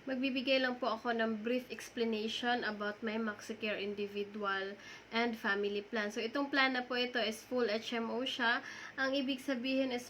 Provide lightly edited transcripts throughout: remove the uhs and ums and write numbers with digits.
Magbibigay lang po ako ng brief explanation about my MaxiCare Individual and Family Plan. So, itong plan na po ito is full HMO siya. Ang ibig sabihin is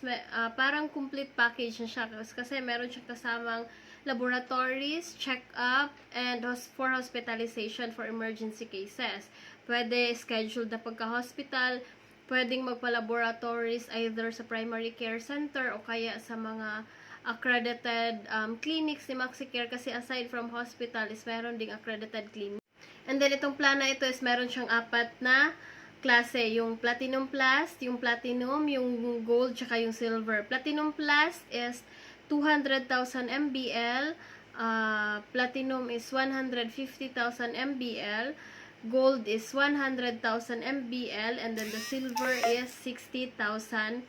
parang complete package na siya kasi meron siyang kasamang laboratories, check-up, and for hospitalization for emergency cases. Pwede scheduled na pagka-hospital, pwedeng magpa-laboratories either sa primary care center o kaya sa mga accredited clinics ni MaxiCare kasi aside from hospital is meron ding accredited clinic. And then itong plan na ito is meron siyang 4 na klase, yung Platinum Plus, yung Platinum, yung Gold, tsaka yung Silver. Platinum Plus is 200,000 mBL, Platinum is 150,000 mBL, Gold is 100,000 mBL, and then the Silver is 60,000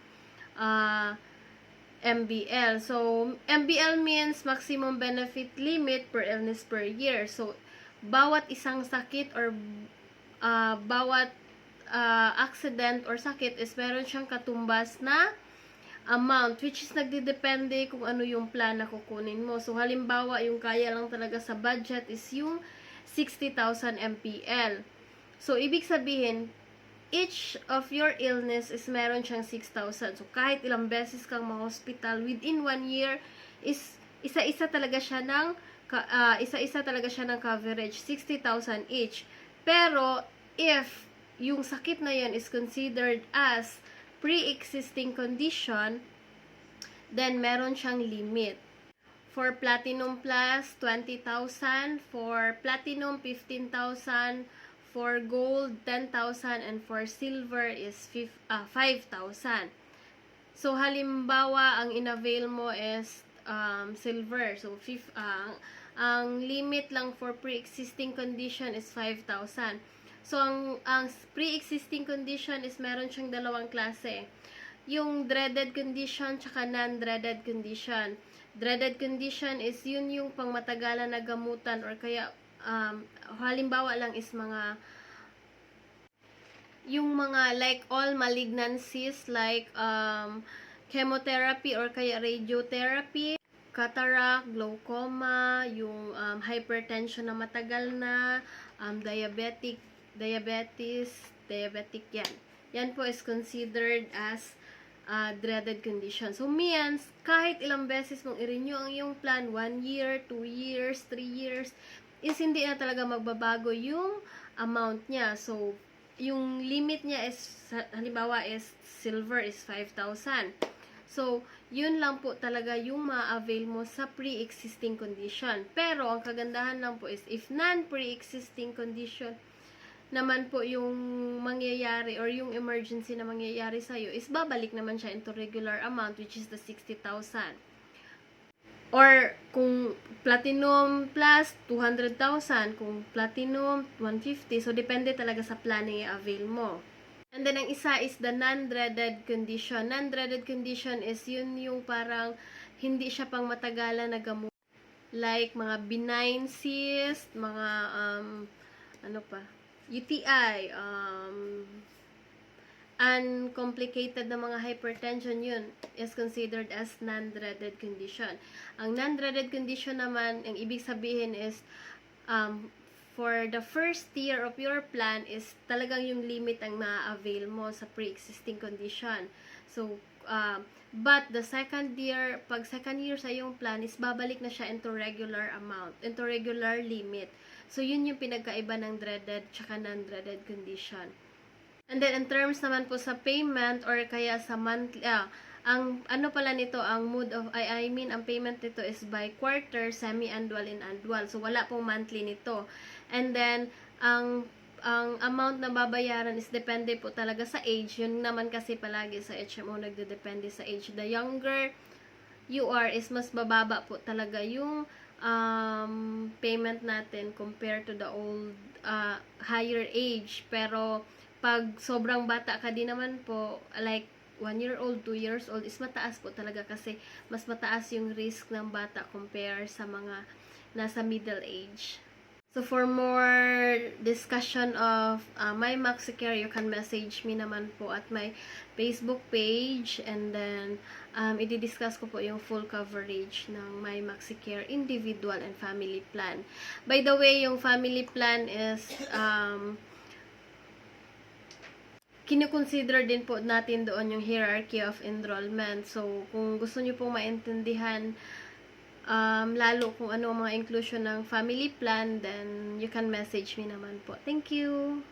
MBL. So, MBL means maximum benefit limit per illness per year. So, bawat isang sakit or bawat accident or sakit is meron siyang katumbas na amount, which is nagdidepende kung ano yung plan na kukunin mo. So, halimbawa, yung kaya lang talaga sa budget is yung 60,000 MPL. So, ibig sabihin, each of your illness is meron siyang 6,000. So, kahit ilang beses kang ma-hospital, within 1 year, is isa-isa talaga siya ng coverage, 60,000 each. Pero, if yung sakit na yan is considered as pre-existing condition, then meron siyang limit. For Platinum Plus, 20,000. For Platinum, 15,000. For Gold, 10,000. And for Silver is 5,000. So, halimbawa, ang in-avail mo is Silver. So, ang limit lang for pre-existing condition is 5,000. So, ang pre-existing condition is meron siyang dalawang klase. Yung dreaded condition tsaka non-dreaded condition. Dreaded condition is yun yung pangmatagalan na gamutan or kaya halimbawa lang is yung mga like all malignancies like chemotherapy or kaya radiotherapy, cataract, glaucoma, yung hypertension na matagal na, diabetes yan. Yan po is considered as dreaded condition. So, means, kahit ilang beses mong i-renew ang iyong plan, 1 year, 2 years, 3 years, is hindi na talaga magbabago yung amount niya. So, yung limit niya is, halimbawa is, Silver is 5,000. So, yun lang po talaga yung ma-avail mo sa pre-existing condition. Pero, ang kagandahan lang po is, if non-pre-existing condition naman po yung mangyayari or yung emergency na mangyayari sa'yo, is babalik naman siya into regular amount, which is the 60,000. Or, kung Platinum Plus, 200,000. Kung Platinum, 150. So, depende talaga sa plan na i-avail mo. And then, ang isa is the non-dreaded condition. Non-dreaded condition is yun yung parang hindi siya pang matagalan na gamot. Like, mga benign cyst, mga, UTI, uncomplicated na mga hypertension, yun is considered as non-dreaded condition. Ang non-dreaded condition naman, ang ibig sabihin is, for the first year of your plan is talagang yung limit ang ma-avail mo sa pre-existing condition. So, but the second year, pag second year sa yung plan is babalik na siya into regular amount, into regular limit. So, yun yung pinagkaiba ng dreaded tsaka non-dreaded condition. And then, in terms naman po sa payment or kaya sa monthly, ang ano pala nito, ang ang payment nito is by quarter, semi-annual, and annual. So, wala pong monthly nito. And then, ang amount na babayaran is depende po talaga sa age. Yun naman kasi palagi sa HMO, nagdedepende sa age. The younger you are is mas bababa po talaga yung payment natin compared to the old higher age. Pero pag sobrang bata ka din naman po, like 1 year old, 2 years old, is mataas po talaga kasi mas mataas yung risk ng bata compare sa mga nasa middle age. So for more discussion of my MaxiCare, you can message me naman po at my Facebook page, and then i-discuss ko po yung full coverage ng my MaxiCare individual and family plan. By the way, yung family plan is kino-consider din po natin doon yung hierarchy of enrollment. So kung gusto niyo pong maintindihan lalo kung ano ang mga inclusion ng family plan, then you can message me naman po. Thank you!